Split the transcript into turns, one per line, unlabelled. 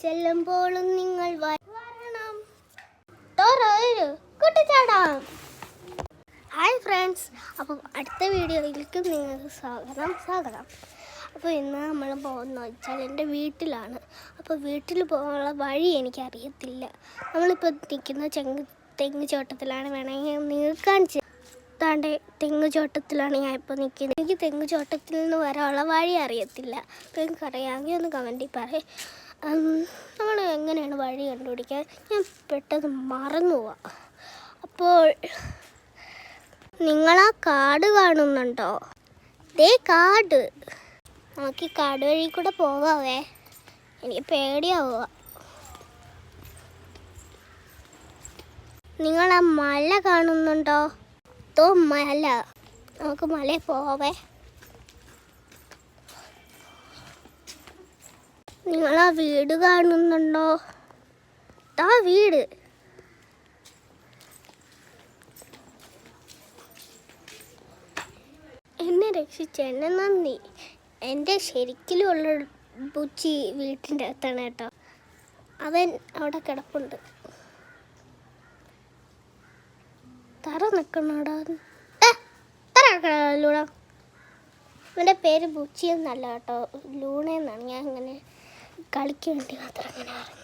ചെല്ലുമ്പോഴും നിങ്ങൾ വരണം. കൂട്ടിച്ചാടാം. Hi friends, അപ്പം അടുത്ത വീഡിയോയിലേക്ക് നിങ്ങൾക്ക് സ്വാഗതം. അപ്പോൾ ഇന്ന് നമ്മൾ പോകുന്നത് വെച്ചാൽ എൻ്റെ വീട്ടിലാണ്. അപ്പോൾ വീട്ടിൽ പോകാനുള്ള വഴി എനിക്കറിയത്തില്ല. നമ്മളിപ്പോൾ നിൽക്കുന്ന തെങ്ങ് ചോട്ടത്തിലാണ്. വേണമെങ്കിൽ നിങ്ങൾക്ക് കാണിച്ച് താണ്ടെ തെങ്ങ് ചോട്ടത്തിലാണ് ഞാൻ ഇപ്പോൾ നിൽക്കുന്നത്. എനിക്ക് തെങ്ങ് ചോട്ടത്തിൽ നിന്ന് വരാനുള്ള വഴി അറിയത്തില്ല. അപ്പോൾ എനിക്കറിയാമെങ്കിൽ ഒന്ന് കമൻറ്റിൽ പറയും. നമ്മൾ എങ്ങനെയാണ് വഴി കണ്ടുപിടിക്കാൻ? ഞാൻ പെട്ടെന്ന് മറന്നു പോവാം. അപ്പോൾ നിങ്ങളാ കാട് കാണുന്നുണ്ടോ? ദേ കാട്. നമുക്ക് ഈ കാട് വഴി കൂടെ പോകാവേ. എനിക്ക് പേടിയാവുക. നിങ്ങളാ മല കാണുന്നുണ്ടോ? മല. നമുക്ക് മലയിൽ പോവേ. നിങ്ങളാ വീട് കാണുന്നുണ്ടോ? വീട്. എന്നെ രക്ഷിച്ചെന്നെ നന്ദി. എൻ്റെ ശരിക്കിലുള്ള ബുച്ചി വീട്ടിൻ്റെ അകത്താണ് കേട്ടോ. അവൻ അവിടെ കിടപ്പുണ്ട്. തറ നിൽക്കണോടാ. ലൂണ. അവൻ്റെ പേര് ബുച്ചി എന്നല്ല കേട്ടോ, ലൂണ എന്നാണ്. ഞാൻ അങ്ങനെ കളിക്ക് വേണ്ടി മാത്രം അങ്ങനെ പറഞ്ഞു.